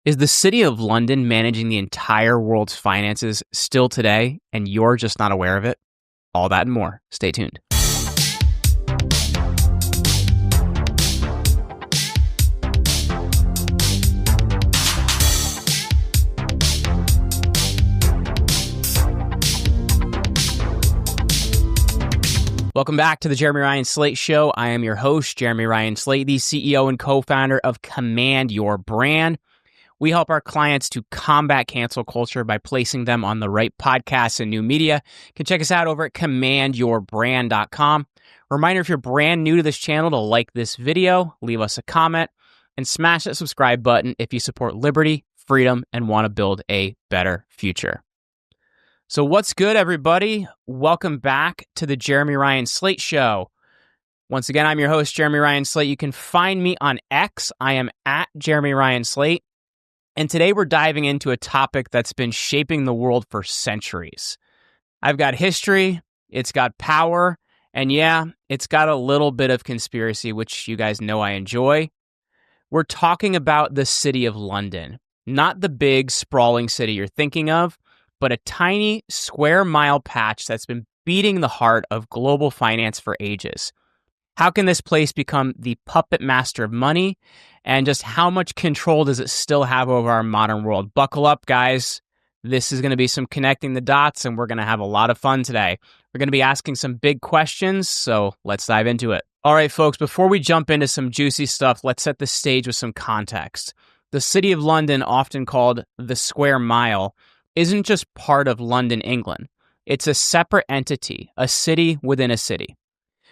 Is the city of London managing the entire world's finances still today, and you're just not aware of it? All that and more. Stay tuned. Welcome back to the Jeremy Ryan Slate Show. I am your host, Jeremy Ryan Slate, the CEO and co-founder of Command Your Brand. We help our clients to combat cancel culture by placing them on the right podcasts and new media. You can check us out over at commandyourbrand.com. Reminder, if you're brand new to this channel, to like this video, leave us a comment, and smash that subscribe button if you support liberty, freedom, and want to build a better future. So what's good, everybody? Welcome back to the Jeremy Ryan Slate Show. Once again, I'm your host, Jeremy Ryan Slate. You can find me on X. I am at Jeremy Ryan Slate. And today we're diving into a topic that's been shaping the world for centuries. I've got history, it's got power, and yeah, it's got a little bit of conspiracy, which you guys know I enjoy. We're talking about the city of London, not the big, sprawling city you're thinking of, but a tiny square mile patch that's been beating the heart of global finance for ages. How can this place become the puppet master of money? And just how much control does it still have over our modern world? Buckle up, guys. This is going to be some connecting the dots, and we're going to have a lot of fun today. We're going to be asking some big questions, so let's dive into it. All right, folks, before we jump into some juicy stuff, let's set the stage with some context. The city of London, often called the Square Mile, isn't just part of London, England. It's a separate entity, a city within a city,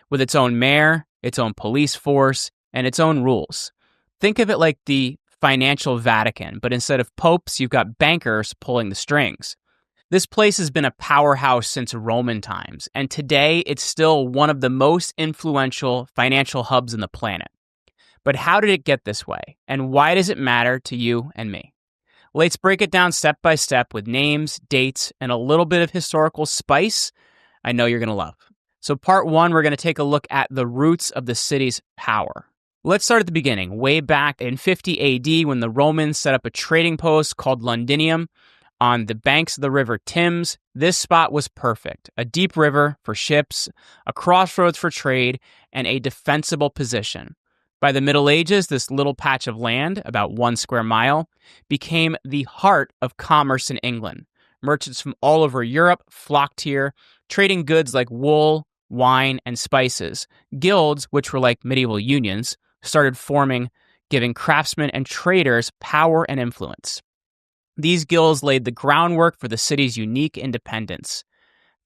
with its own mayor, its own police force, and its own rules. Think of it like the financial Vatican, but instead of popes, you've got bankers pulling the strings. This place has been a powerhouse since Roman times, and today it's still one of the most influential financial hubs on the planet. But how did it get this way, and why does it matter to you and me? Let's break it down step by step with names, dates, and a little bit of historical spice I know you're going to love. So part one, we're going to take a look at the roots of the city's power. Let's start at the beginning, way back in 50 AD when the Romans set up a trading post called Londinium on the banks of the river Thames. This spot was perfect, a deep river for ships, a crossroads for trade, and a defensible position. By the Middle Ages, this little patch of land, about 1 square mile, became the heart of commerce in England. Merchants from all over Europe flocked here, trading goods like wool, wine, and spices. Guilds, which were like medieval unions, started forming, giving craftsmen and traders power and influence. These guilds laid the groundwork for the city's unique independence.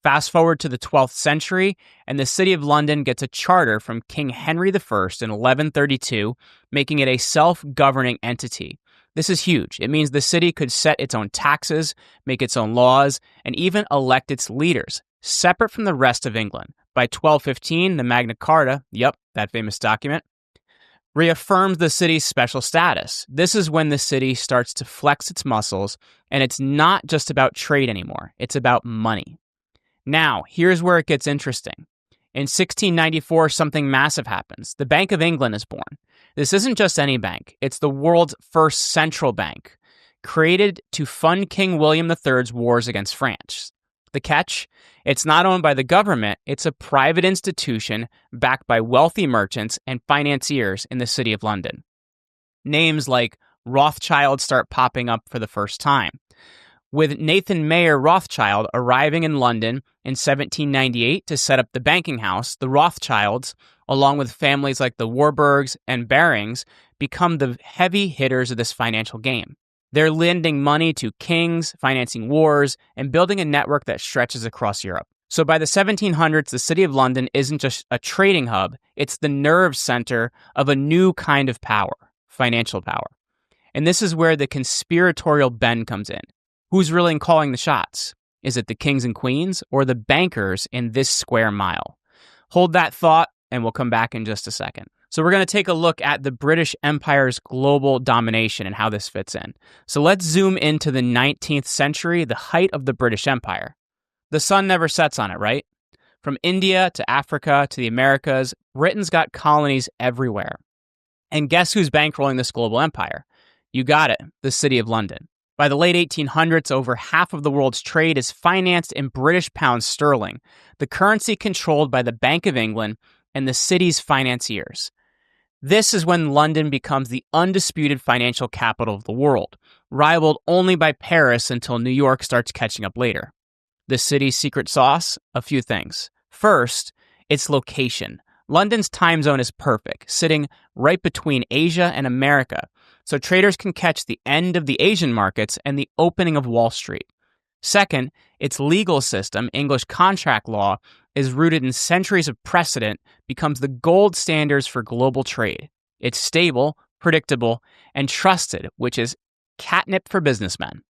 Fast forward to the 12th century, and the city of London gets a charter from King Henry I in 1132, making it a self-governing entity. This is huge. It means the city could set its own taxes, make its own laws, and even elect its leaders, separate from the rest of England. By 1215, the Magna Carta, that famous document, reaffirms the city's special status. This is when the city starts to flex its muscles, and it's not just about trade anymore. It's about money. Now, here's where it gets interesting. In 1694, something massive happens. The Bank of England is born. This isn't just any bank. It's the world's first central bank, created to fund King William III's wars against France. The catch? It's not owned by the government. It's a private institution backed by wealthy merchants and financiers in the city of London. Names like Rothschild start popping up for the first time. With Nathan Mayer Rothschild arriving in London in 1798 to set up the banking house, the Rothschilds, along with families like the Warburgs and Barings, become the heavy hitters of this financial game. They're lending money to kings, financing wars, and building a network that stretches across Europe. So by the 1700s, the city of London isn't just a trading hub, it's the nerve center of a new kind of power, financial power. And this is where the conspiratorial bend comes in. Who's really calling the shots? Is it the kings and queens or the bankers in this square mile? Hold that thought, and we'll come back in just a second. So we're going to take a look at the British Empire's global domination and how this fits in. So let's zoom into the 19th century, the height of the British Empire. The sun never sets on it, right? From India to Africa to the Americas, Britain's got colonies everywhere. And guess who's bankrolling this global empire? You got it, the City of London. By the late 1800s, over half of the world's trade is financed in British pound sterling, the currency controlled by the Bank of England and the city's financiers. This is when London becomes the undisputed financial capital of the world, rivaled only by Paris until New York starts catching up later. The city's secret sauce? A few things. First, its location. London's time zone is perfect, sitting right between Asia and America, so traders can catch the end of the Asian markets and the opening of Wall Street. Second, its legal system, English contract law, is rooted in centuries of precedent, becomes the gold standards for global trade. It's stable, predictable, and trusted, which is catnip for businessmen.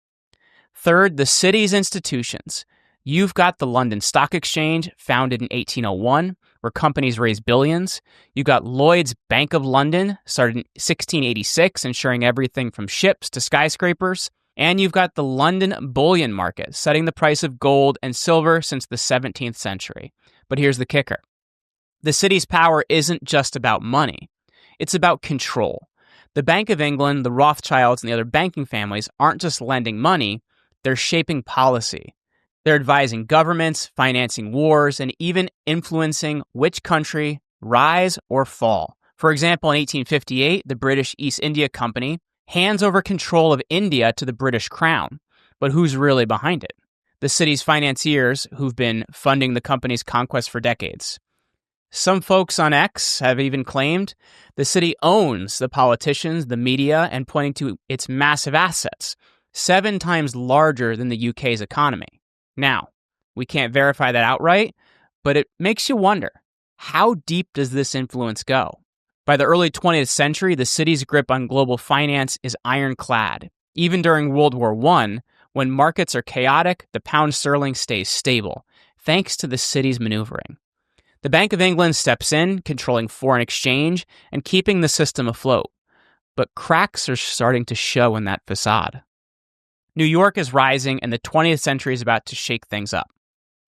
Third, the city's institutions. You've got the London Stock Exchange, founded in 1801, where companies raise billions. You've got Lloyd's Bank of London, started in 1686, ensuring everything from ships to skyscrapers. And you've got the London bullion market, setting the price of gold and silver since the 17th century. But here's the kicker. The city's power isn't just about money. It's about control. The Bank of England, the Rothschilds, and the other banking families aren't just lending money, they're shaping policy. They're advising governments, financing wars, and even influencing which country rise or fall. For example, in 1858, the British East India Company hands over control of India to the British Crown. But who's really behind it? The city's financiers who've been funding the company's conquest for decades. Some folks on X have even claimed the city owns the politicians, the media, and pointing to its massive assets, 7 times larger than the UK's economy. Now, we can't verify that outright, but it makes you wonder, how deep does this influence go? By the early 20th century, the city's grip on global finance is ironclad. Even during World War I, when markets are chaotic, the pound sterling stays stable, thanks to the city's maneuvering. The Bank of England steps in, controlling foreign exchange and keeping the system afloat. But cracks are starting to show in that facade. New York is rising, and the 20th century is about to shake things up.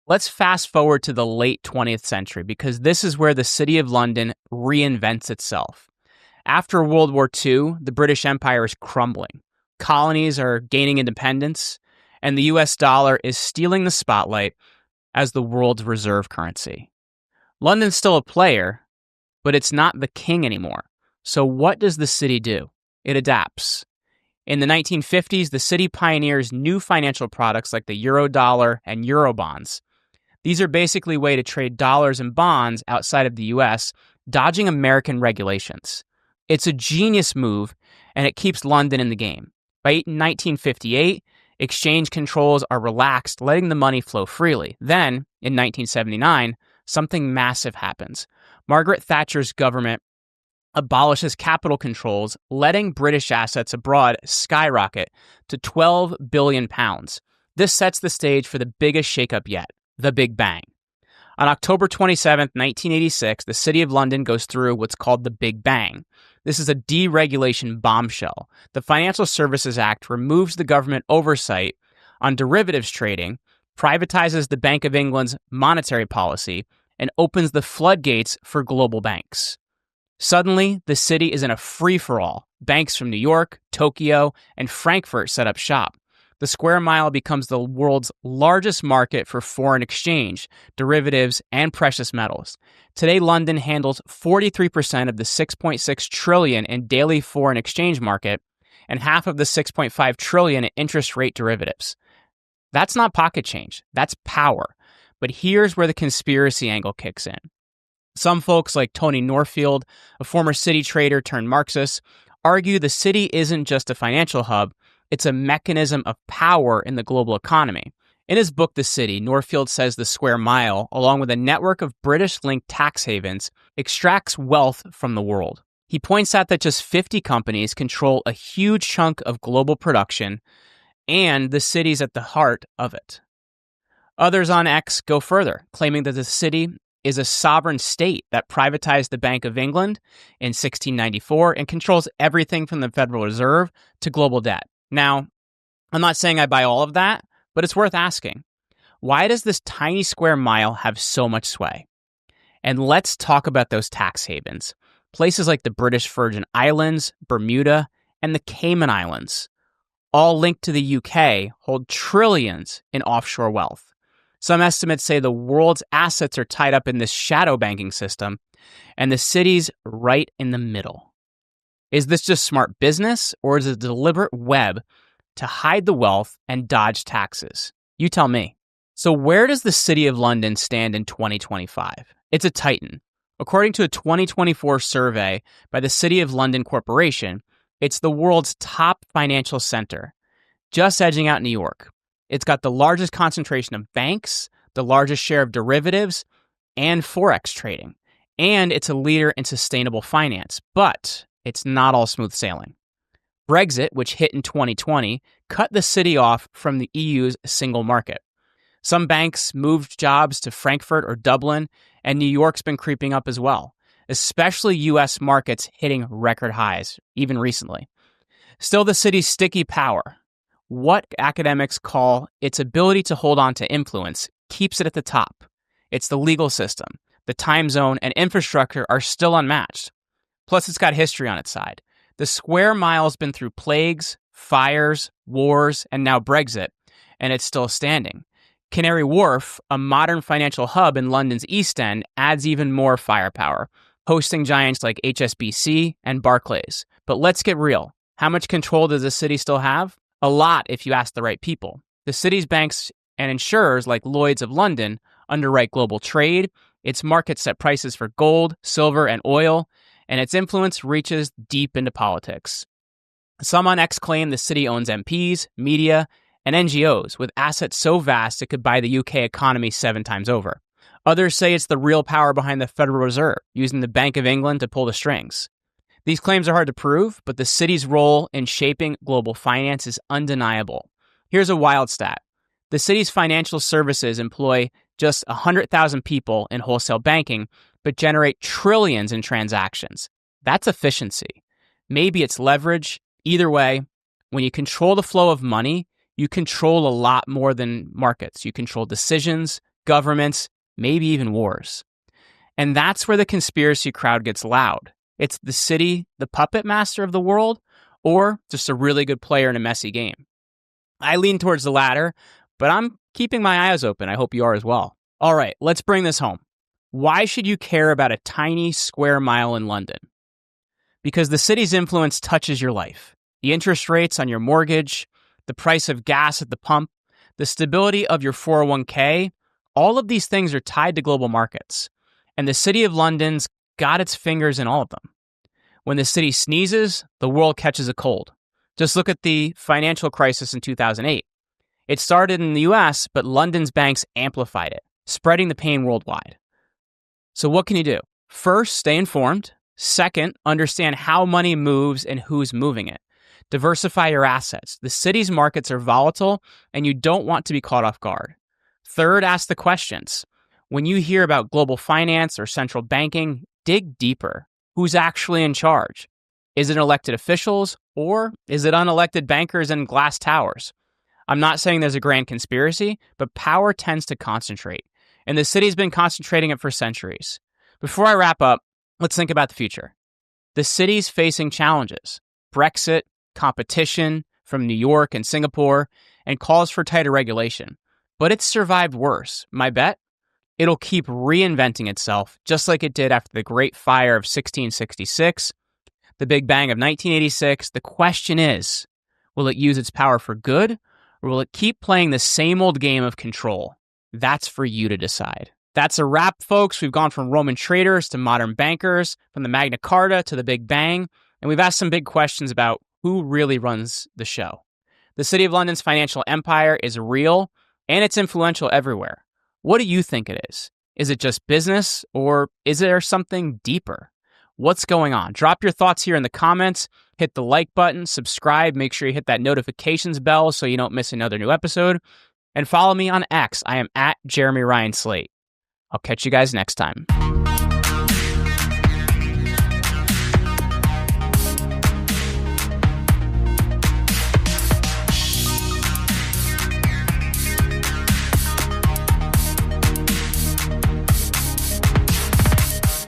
Let's fast forward to the late 20th century, because this is where the City of London reinvents itself. After World War II, the British Empire is crumbling. Colonies are gaining independence, and the US dollar is stealing the spotlight as the world's reserve currency. London's still a player, but it's not the king anymore. So what does the city do? It adapts. In the 1950s, the city pioneers new financial products like the Eurodollar and Eurobonds. These are basically a way to trade dollars and bonds outside of the US, dodging American regulations. It's a genius move, and it keeps London in the game. By 1958, exchange controls are relaxed, letting the money flow freely. Then, in 1979, something massive happens. Margaret Thatcher's government abolishes capital controls, letting British assets abroad skyrocket to £12 billion. This sets the stage for the biggest shakeup yet, the Big Bang. On October 27, 1986, the City of London goes through what's called the Big Bang. This is a deregulation bombshell. The Financial Services Act removes the government oversight on derivatives trading, privatizes the Bank of England's monetary policy, and opens the floodgates for global banks. Suddenly, the city is in a free-for-all. Banks from New York, Tokyo, and Frankfurt set up shop. The square mile becomes the world's largest market for foreign exchange, derivatives, and precious metals. Today, London handles 43% of the $6.6 trillion in daily foreign exchange market and half of the $6.5 trillion in interest rate derivatives. That's not pocket change, that's power. But here's where the conspiracy angle kicks in. Some folks like Tony Northfield, a former city trader turned Marxist, argue the city isn't just a financial hub, it's a mechanism of power in the global economy. In his book, The City, Northfield says the square mile, along with a network of British-linked tax havens, extracts wealth from the world. He points out that just 50 companies control a huge chunk of global production, and the city's at the heart of it. Others on X go further, claiming that the city is a sovereign state that privatized the Bank of England in 1694 and controls everything from the Federal Reserve to global debt. Now, I'm not saying I buy all of that, but it's worth asking. Why does this tiny square mile have so much sway? And let's talk about those tax havens. Places like the British Virgin Islands, Bermuda, and the Cayman Islands, all linked to the UK, hold trillions in offshore wealth. Some estimates say the world's assets are tied up in this shadow banking system, and the city's right in the middle. Is this just smart business, or is it a deliberate web to hide the wealth and dodge taxes? You tell me. So where does the City of London stand in 2025? It's a titan. According to a 2024 survey by the City of London Corporation, it's the world's top financial center, just edging out New York. It's got the largest concentration of banks, the largest share of derivatives, and Forex trading. And it's a leader in sustainable finance, but it's not all smooth sailing. Brexit, which hit in 2020, cut the city off from the EU's single market. Some banks moved jobs to Frankfurt or Dublin, and New York's been creeping up as well, especially U.S. markets hitting record highs, even recently. Still, the city's sticky power, what academics call its ability to hold on to influence, keeps it at the top. It's the legal system, the time zone, and infrastructure are still unmatched. Plus, it's got history on its side. The square mile's been through plagues, fires, wars, and now Brexit, and it's still standing. Canary Wharf, a modern financial hub in London's East End, adds even more firepower, hosting giants like HSBC and Barclays. But let's get real. How much control does the city still have? A lot if you ask the right people. The city's banks and insurers like Lloyd's of London underwrite global trade, its markets set prices for gold, silver, and oil, and its influence reaches deep into politics. Some on X claim the city owns MPs, media, and NGOs with assets so vast it could buy the UK economy 7 times over. Others say it's the real power behind the Federal Reserve, using the Bank of England to pull the strings. These claims are hard to prove, but the city's role in shaping global finance is undeniable. Here's a wild stat. The city's financial services employ just 100,000 people in wholesale banking, but generate trillions in transactions. That's efficiency. Maybe it's leverage. Either way, when you control the flow of money, you control a lot more than markets. You control decisions, governments, maybe even wars. And that's where the conspiracy crowd gets loud. It's the city, the puppet master of the world, or just a really good player in a messy game. I lean towards the latter, but I'm keeping my eyes open. I hope you are as well. All right, let's bring this home. Why should you care about a tiny square mile in London? Because the city's influence touches your life. The interest rates on your mortgage, the price of gas at the pump, the stability of your 401k, all of these things are tied to global markets. And the City of London's got its fingers in all of them. When the city sneezes, the world catches a cold. Just look at the financial crisis in 2008. It started in the US, but London's banks amplified it, spreading the pain worldwide. So what can you do? First, stay informed. Second, understand how money moves and who's moving it. Diversify your assets. The city's markets are volatile, and you don't want to be caught off guard. Third, ask the questions. When you hear about global finance or central banking, dig deeper. Who's actually in charge? Is it elected officials, or is it unelected bankers in glass towers? I'm not saying there's a grand conspiracy, but power tends to concentrate, and the city's been concentrating it for centuries. Before I wrap up, let's think about the future. The city's facing challenges: Brexit, competition from New York and Singapore, and calls for tighter regulation. But it's survived worse. My bet? It'll keep reinventing itself, just like it did after the Great Fire of 1666, the Big Bang of 1986. The question is, will it use its power for good, or will it keep playing the same old game of control? That's for you to decide. That's a wrap, folks. We've gone from Roman traders to modern bankers, from the Magna Carta to the Big Bang, and we've asked some big questions about who really runs the show. The City of London's financial empire is real, and it's influential everywhere. What do you think it is? Is it just business, or is there something deeper? What's going on? Drop your thoughts here in the comments. Hit the like button, subscribe, make sure you hit that notifications bell so you don't miss another new episode. And follow me on X. I am at Jeremy Ryan Slate. I'll catch you guys next time.